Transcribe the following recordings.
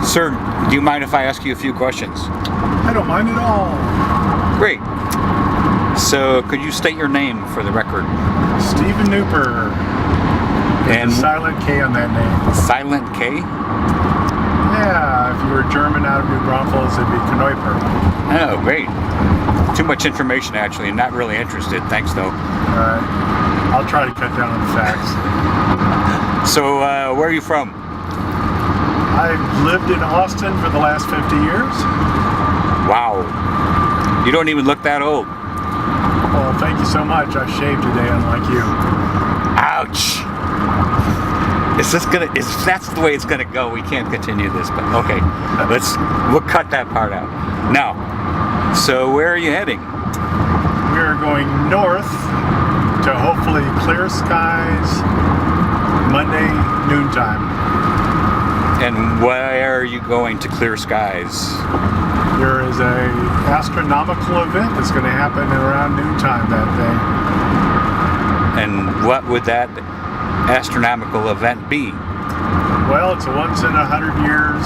Sir, do you mind if I ask you a few questions? I don't mind at all. Great. So, could you state your name for the record? Stephen Kneuper. And a silent K on that name. Silent K? Yeah, if you were German out of New Braunfels, it'd be Kneuper. Oh, great. Too much information, actually. Not really interested. Thanks, though. Alright. I'll try to cut down on the facts. So, where are you from? I've lived in Austin for the last 50 years. Wow. You don't even look that old. Well, thank you so much. I shaved today, unlike you. Ouch. Is this gonna? If that's the way it's gonna go, we can't continue this. But okay, we'll cut that part out. Now, so where are you heading? We're going north to hopefully clear skies Monday noontime. And where are you going to clear skies? There is a astronomical event that's going to happen around noontime that day. And what would that astronomical event be? Well, it's a once in 100 years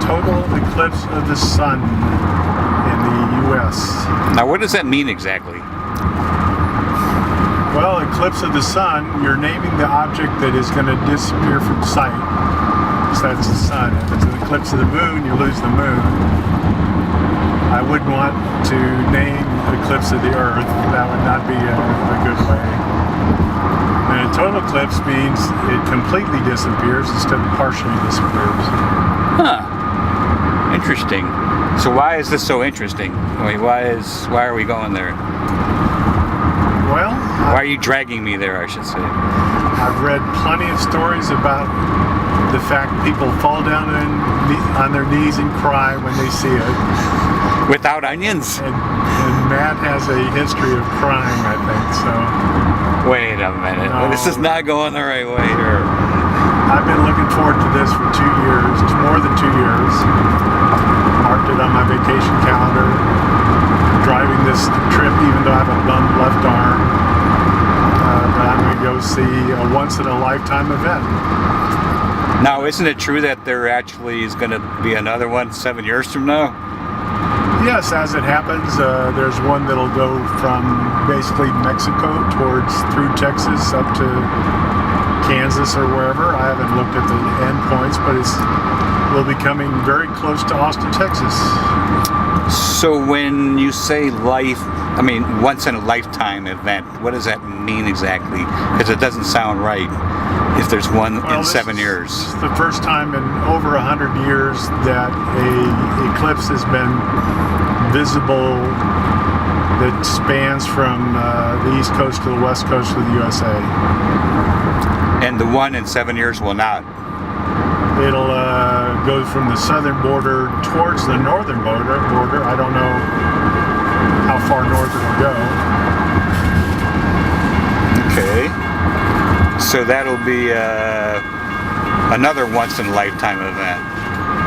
total eclipse of the sun in the U.S. Now, what does that mean exactly? Well, eclipse of the sun, you're naming the object that is going to disappear from sight. So that's the sun. If it's an eclipse of the moon, you lose the moon. I wouldn't want to name eclipse of the earth. That would not be a good way. And a total eclipse means it completely disappears instead of partially disappears. Huh. Interesting. So why is this so interesting? I mean, why are we going there? Well, why are you dragging me there, I should say? I've read plenty of stories about the fact people fall down on their knees and cry when they see it. Without onions? And Matt has a history of crying, I think, so. Wait a minute. No. This is not going the right way here. I've been looking forward to this for 2 years, more than 2 years. Marked it on my vacation calendar. Driving this trip even though I have a bum left arm. But I'm going to go see a once-in-a-lifetime event. Now, isn't it true that there actually is going to be another one 7 years from now? Yes, as it happens, there's one that'll go from basically Mexico through Texas up to Kansas or wherever. I haven't looked at the end points, but will be coming very close to Austin, Texas. So when you say once in a lifetime event, what does that mean exactly? Because it doesn't sound right if there's one in 7 years. This is the first time in over 100 years that a eclipse has been visible that spans from the East Coast to the West Coast of the USA. And the one in 7 years will not? It'll go from the southern border towards the northern border. I don't know how far north it'll go. Okay. So that'll be another once-in-a-lifetime event,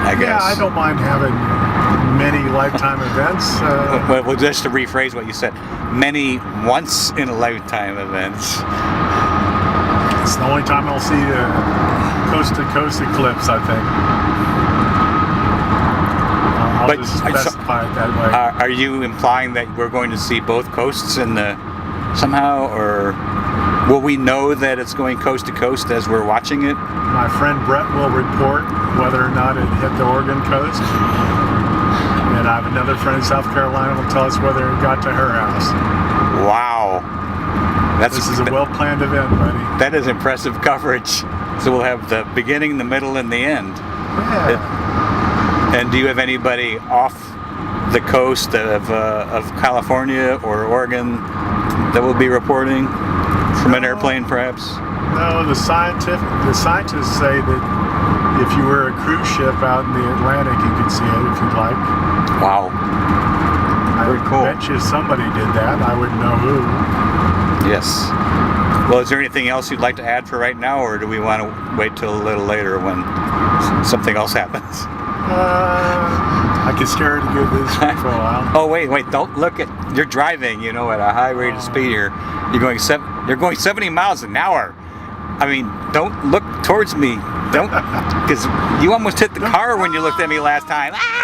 I guess. Yeah, I don't mind having many lifetime events. Well, just to rephrase what you said, many once-in-a-lifetime events. It's the only time I'll see a coast-to-coast eclipse, I think. I'll just specify it that way. Are you implying that we're going to see both coasts somehow, or will we know that it's going coast to coast as we're watching it? My friend Brett will report whether or not it hit the Oregon coast. And I have another friend in South Carolina who will tell us whether it got to her house. Wow. This is a well-planned event, buddy. That is impressive coverage. So we'll have the beginning, the middle, and the end. Yeah. And do you have anybody off the coast of California or Oregon that will be reporting from an airplane, perhaps? No, the scientists say that if you were a cruise ship out in the Atlantic, you could see it if you'd like. Wow. Very cool. I bet you somebody did that. I wouldn't know who. Yes. Well, is there anything else you'd like to add for right now, or do we want to wait till a little later when something else happens? I could stare at this for a while. Oh, wait, don't look at, you're driving, at a high rate of speed here. You're going 70 miles an hour. I mean, don't look towards me. Don't, because you almost hit the car when you looked at me last time. Ah!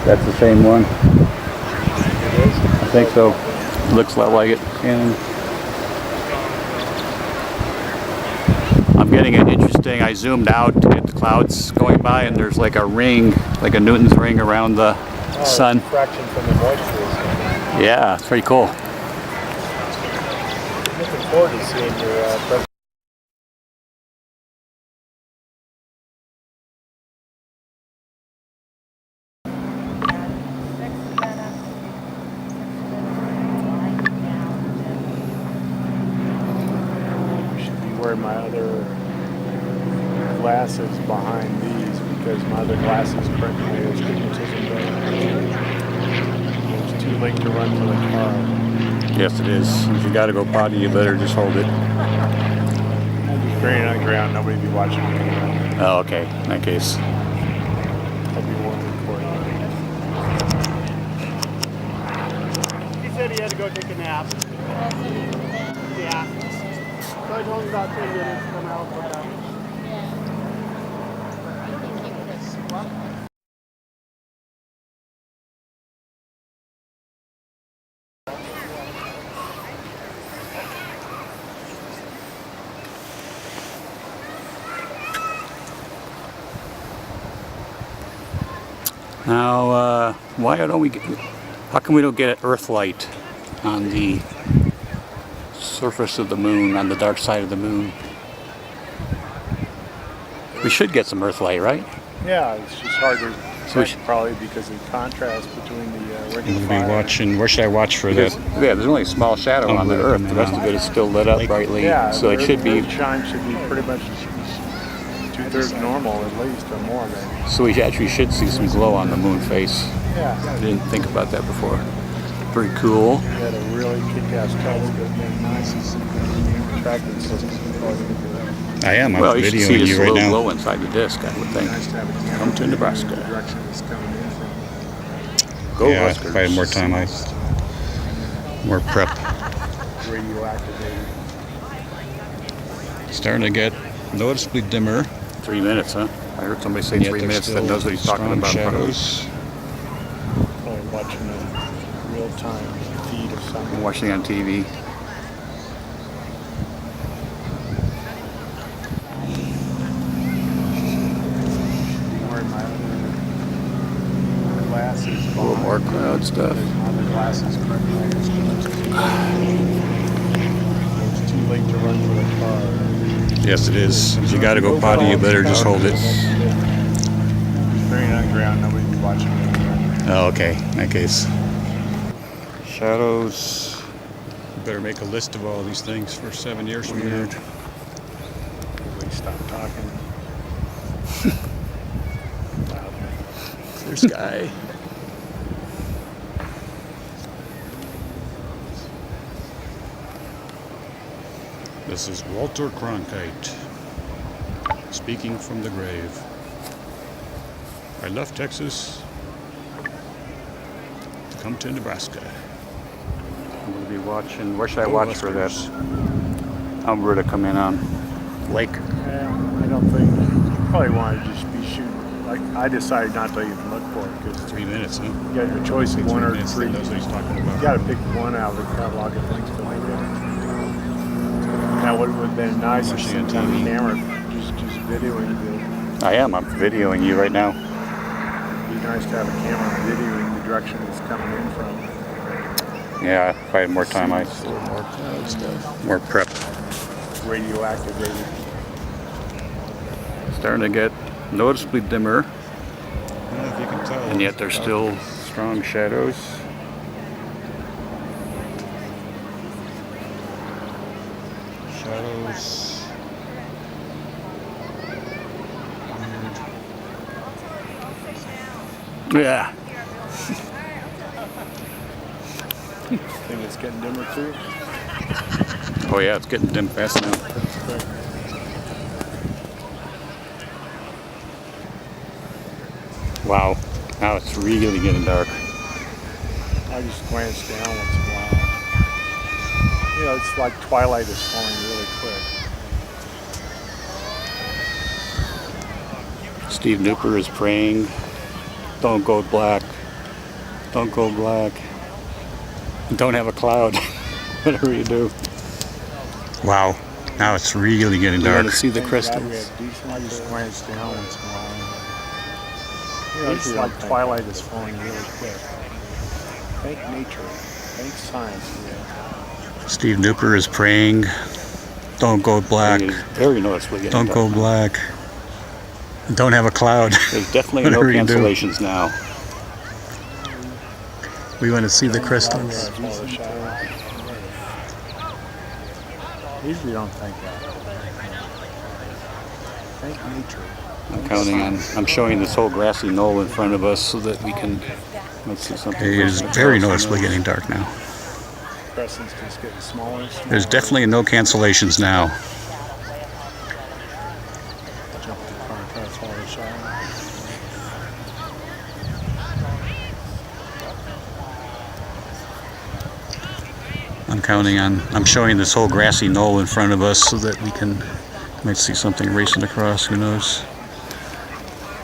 That's the same one. I think so. Looks like it. And I'm getting it interesting. I zoomed out at the clouds going by, and there's like a ring, like a Newton's ring around the sun. Fraction from the moisture. Yeah, it's pretty cool. Looking forward to seeing your presentation. Wear my other glasses behind these because my other glasses print my astigmatism better. It's too late to run to the car. Yes, it is. If you gotta go potty, you better just hold it. I'll be spraying on the ground. Nobody will be watching me. Oh, okay. In that case. I'll be one recording. He said he had to go take a nap. Yeah. So I told him about 10 minutes to come out for that. Now, why don't we get, how come we don't get Earth light on the surface of the moon, on the dark side of the moon? We should get some Earth light, right? Yeah, it's just hard to So probably because of the contrast between the ring I'm of gonna fire. be watching. Where should I watch for that? Yeah, there's only a small shadow on the Earth. The rest of it is still lit up brightly. Yeah, So it should be. Earth shine should be pretty much 2/3 normal at least, or more maybe. So we actually should see some glow on the moon face. Yeah. I didn't think about that before. Pretty cool. We had a really kick-ass telescope and nice tracking system. I am. I'm Well, you should see videoing this you right little now. glow inside the disc, I would think. Nice to have a camera Come to Nebraska. in the direction it's coming in from. Go Yeah, Huskers. if I had more time, more prep. Radioactivated. Starting to get noticeably dimmer. 3 minutes, huh? I heard somebody say Yet 3 there's minutes that still knows what he's talking strong about. shadows. Probably watching a real-time feed of I'm something. watching on TV. Wearing my other glasses. A little more cloud stuff. Other glasses print my astigmatism. It's too late to run to the car. Yes, it is. If you gotta go potty, you better just hold it. Spraying on the ground. Nobody will be watching me. Oh, okay. In that case. Shadows. You better make a list of all these things for 7 years from now. Weird. Everybody stop talking. Clear sky. This is Walter Cronkite speaking from the grave. I left Texas to come to Nebraska. I'm going to be watching. Where should I Go watch for that Huskers. Alberta come in on? Lake. Yeah, I don't think. You probably want to just be shooting. Like I decided not to even look for it because 3 minutes, huh? you got your choice of 1 or 3 minutes, 3. he knows what he's talking about. You got to pick one out of the catalog of things to look at. Now, what would have been nice is Watching some on kind of TV. camera just videoing the I am. I'm videoing you right now. It'd be nice to have a camera videoing the direction it's coming in from. Yeah, if I had more time, I'd More cloud stuff. more prep. Radioactivated. Starting to get noticeably dimmer, I don't know if you can tell. and yet there's still strong shadows. Shadows. Yeah. Think it's getting dimmer too? Oh yeah, it's getting dim fast now. Wow. Now it's really getting dark. I just glance down once in a while. You know, it's like twilight is falling really quick. Steve Kneuper is praying, don't go black, don't go black, don't have a cloud, whatever you do. Wow, now it's really getting dark. You see the I crystals. just glance down once in a while. You know, it's like twilight is falling really quick. Thank nature. Thank science. Yeah. Steve Kneuper is praying, don't go black, Very noticeably getting don't dark. go black, don't have a cloud. There's definitely no Whatever you do. cancellations now. We want to see the crystals. Follow the shadow. Usually don't think that. Thank nature. I'm counting on. I'm showing this whole grassy knoll in front of us so that we can. Let's see something. It is very noticeably getting dark now. Crescent's just getting smaller and smaller. There's definitely no cancellations now. Jump the car and try to follow the shadow. I'm showing this whole grassy knoll in front of us so that we might see something racing across, who knows.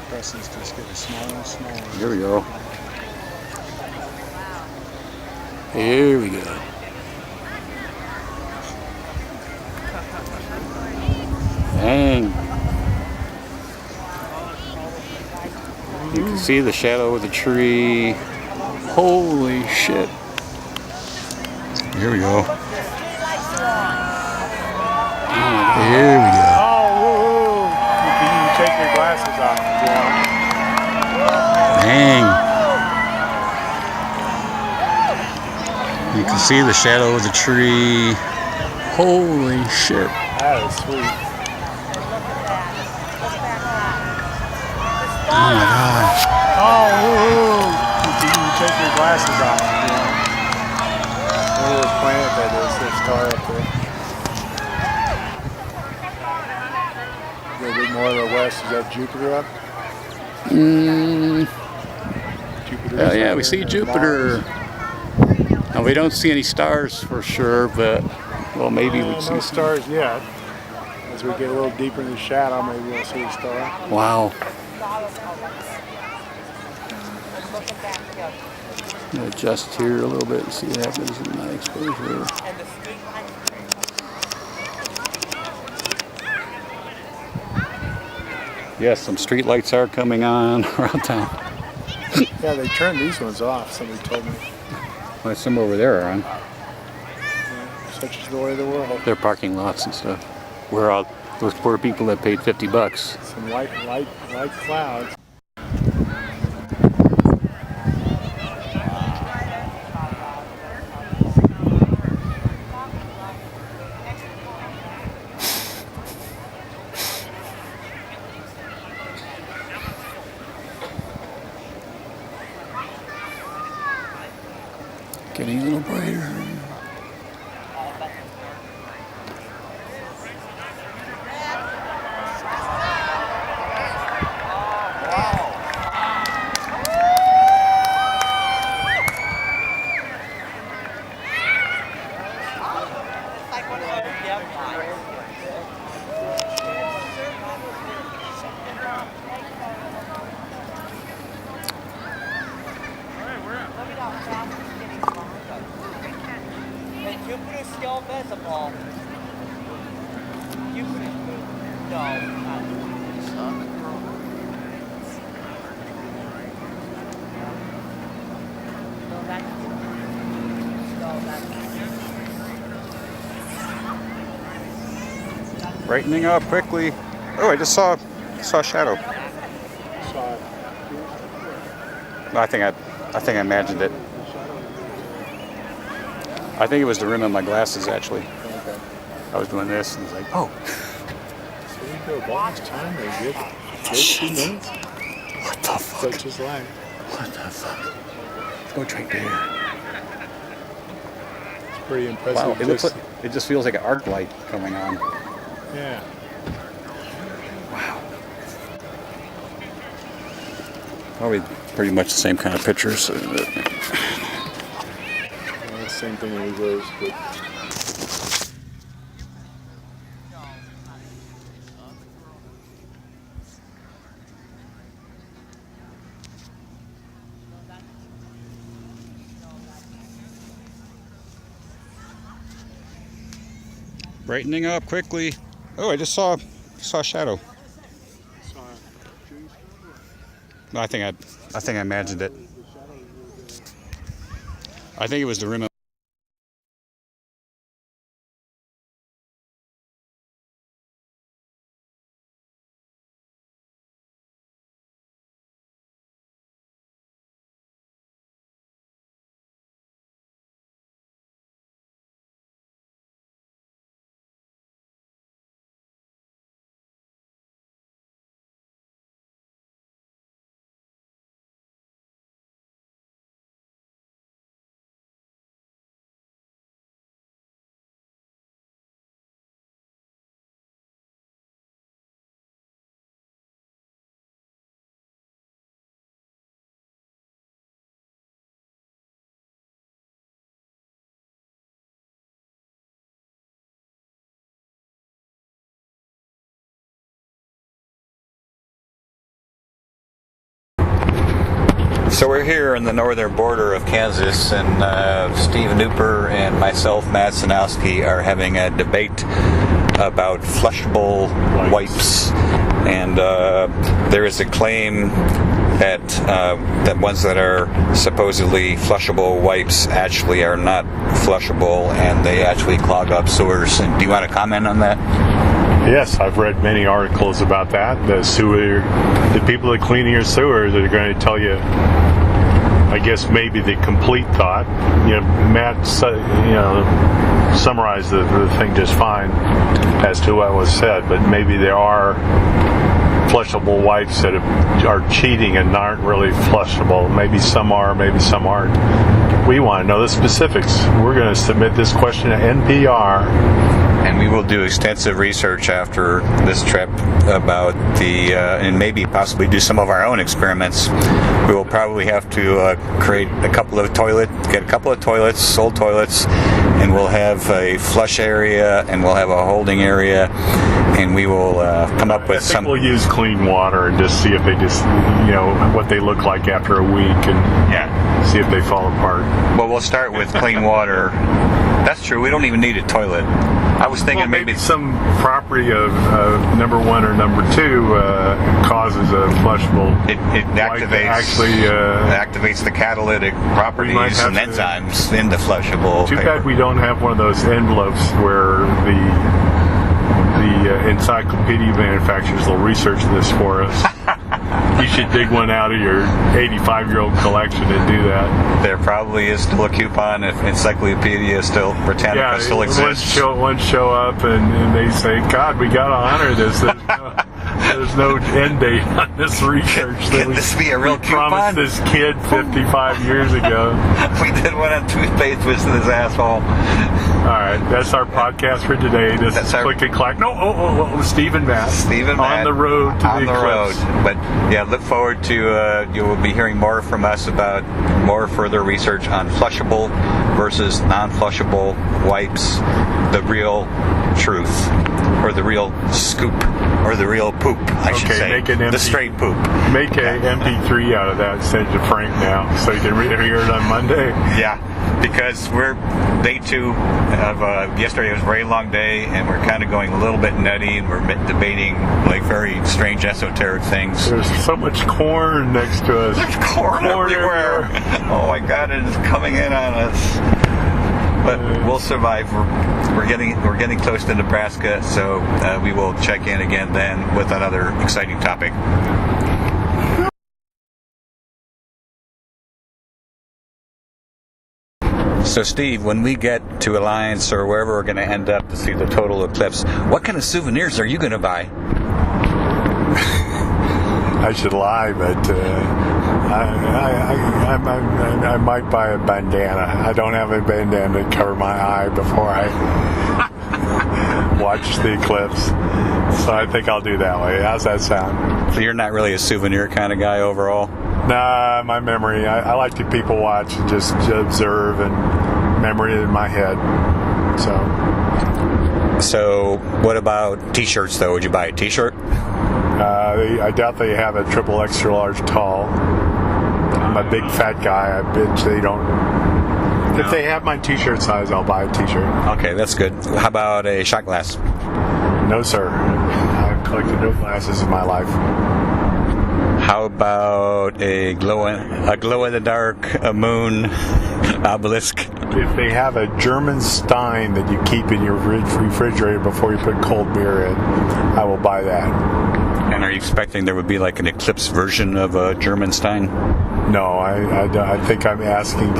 Crescent's just getting smaller and smaller. Here we go. Here we go. Dang. You can see the shadow of the tree. Holy shit. Here we go. Here we go. Oh, woo! You can even take your glasses off. Dang. You can see the shadow of the tree. Holy shit. That is sweet. Oh my god. Oh, woo! You can even take your glasses off. Little planet that is, there's a star up there. A little bit more to the west, is that Jupiter up? Jupiter's Oh yeah, up we there, see and Jupiter. Mars. Now we don't see any stars for sure, but well, maybe we see No some. stars yet. As we get a little deeper in the shadow, maybe we'll see a star. Wow. I'm gonna adjust here a little bit and see what happens in my exposure. Yes, some street lights are coming on around town. Yeah, they turned these ones off, somebody told me. Well, some over there are on. Yeah, such is the way of the world. They're parking lots and stuff. Where all those poor people that paid $50. Some light clouds. Getting a little brighter. Jupiter's still visible. Jupiter's moving. No, not. Brightening up quickly. Oh, I just saw a shadow. No, I think I imagined it. I think it was the rim of my glasses, actually. I was doing this, and it's like, oh. So we go about this time, they get 2 minutes. What the fuck? Such is life. What the fuck? Go drink beer. It's pretty impressive. Wow, it just feels like an arc light coming on. Yeah. Wow. Probably pretty much the same kind of pictures. Same thing in reverse, but Brightening up quickly. Oh, I just saw a shadow. No, I think I imagined it. I think it was the rim of So we're here in the northern border of Kansas, and Steve Kneuper and myself, Matt Sejnowski, are having a debate about flushable wipes. And there is a claim that ones that are supposedly flushable wipes actually are not flushable, and they actually clog up sewers. And do you want to comment on that? yes, I've read many articles about that. The people that clean your sewers are going to tell you, I guess, maybe the complete thought. Matt, summarized the thing just fine as to what was said, but maybe there are flushable wipes that are cheating and aren't really flushable. Maybe some are, maybe some aren't. We want to know the specifics. We're going to submit this question to NPR. And we will do extensive research after this trip about and maybe possibly do some of our own experiments. We will probably have to get a couple of toilets, old toilets, and we'll have a flush area and we'll have a holding area, and we will come up with some. We'll use clean water and just see if they what they look like after a week, and see if they fall apart. Well, we'll start with clean water. That's true. We don't even need a toilet. I was thinking maybe some property of number 1 or number 2 causes a flushable. It activates the catalytic properties and enzymes in the flushable. Too bad we don't have one of those envelopes where the encyclopedia manufacturers will research this for us. You should dig one out of your 85-year-old collection and do that. There probably is still a coupon if Encyclopedia Britannica still exists. One show up and they say, God, we got to honor this. There's no end date on this research. Can this be a real coupon? Promised this kid 55 years ago. We did one on toothpaste with this asshole. All right, that's our podcast for today. This is Click and Clack. No, Steve and Matt. On the road to the Eclipse. But yeah, look forward to, you will be hearing more from us about more further research on flushable versus non-flushable wipes, the real truth, or the real scoop, or the real poop, I should say. The straight poop. Make an MP3 out of that, send it to Frank now, so you can hear it on Monday. Yeah. because we're day 2 of yesterday was a very long day, and we're kind of going a little bit nutty, and we're debating like very strange esoteric things. There's so much corn next to us. There's corn everywhere. Oh my God, it is coming in on us. But we'll survive. We're getting close to Nebraska, so we will check in again then with another exciting topic. So Steve, when we get to Alliance or wherever we're going to end up to see the total eclipse, what kind of souvenirs are you going to buy? I should lie, but I might buy a bandana. I don't have a bandana to cover my eye before I watch the eclipse, so I think I'll do that way. How's that sound? So you're not really a souvenir kind of guy overall? Nah, my memory. I like to people watch and just observe and memory in my head. So what about T-shirts though? Would you buy a T-shirt? I doubt they have a triple extra large tall. I'm a big fat guy. I bet they don't. No. If they have my T-shirt size, I'll buy a T-shirt. Okay, that's good. How about a shot glass? No, sir. I've collected no glasses in my life. How about a glow in the dark moon obelisk? If they have a German Stein that you keep in your refrigerator before you put cold beer in, I will buy that. And are you expecting there would be like an Eclipse version of a German Stein? No, I think I'm asking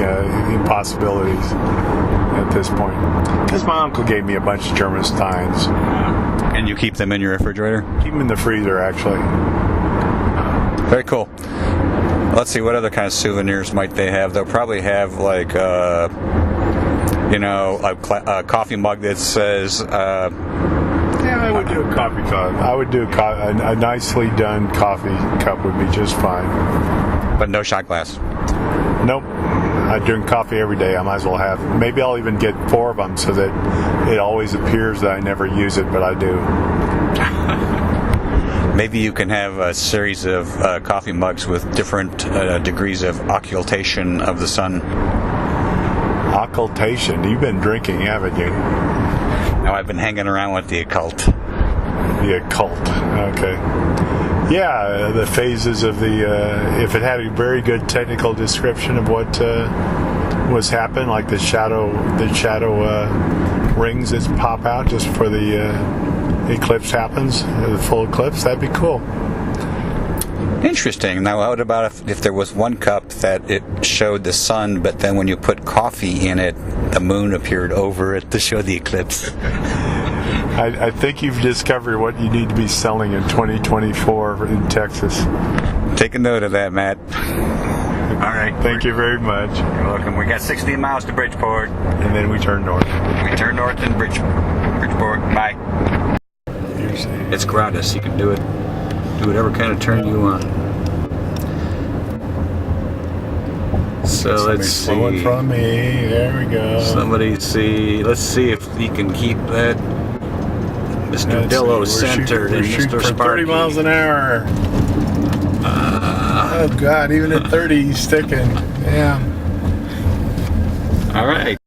impossibilities at this point. Because my uncle gave me a bunch of German Steins. And you keep them in your refrigerator? Keep them in the freezer, actually. Very cool. Let's see, what other kind of souvenirs might they have? They'll probably have like, a coffee mug that says... Yeah, I would do a coffee cup. I would do a nicely done coffee cup would be just fine. But no shot glass? Nope. I drink coffee every day. I might as well have. Maybe I'll even get 4 of them so that it always appears that I never use it, but I do. Maybe you can have a series of coffee mugs with different degrees of occultation of the sun. Occultation? You've been drinking, haven't you? No, I've been hanging around with the occult. The occult. Okay. Yeah, the phases of the... if it had a very good technical description of what was happening, like the shadow rings that pop out just for the... eclipse happens, the full eclipse, that'd be cool. Interesting. Now, what about if there was one cup that it showed the sun, but then when you put coffee in it, the moon appeared over it to show the eclipse? I think you've discovered what you need to be selling in 2024 in Texas. Take a note of that, Matt. All right. Thank you very much. You're welcome. We got 16 miles to Bridgeport. And then we turn north. We turn north in Bridgeport. Bye. It's gratis. You can do whatever kind of turn you want. So let's see. Flowing from me. There we go. Let's see if he can keep that Mr. Dillo centered and Mr. Sparky. 30 miles an hour. Oh God! Even at 30, he's sticking. Yeah. All right.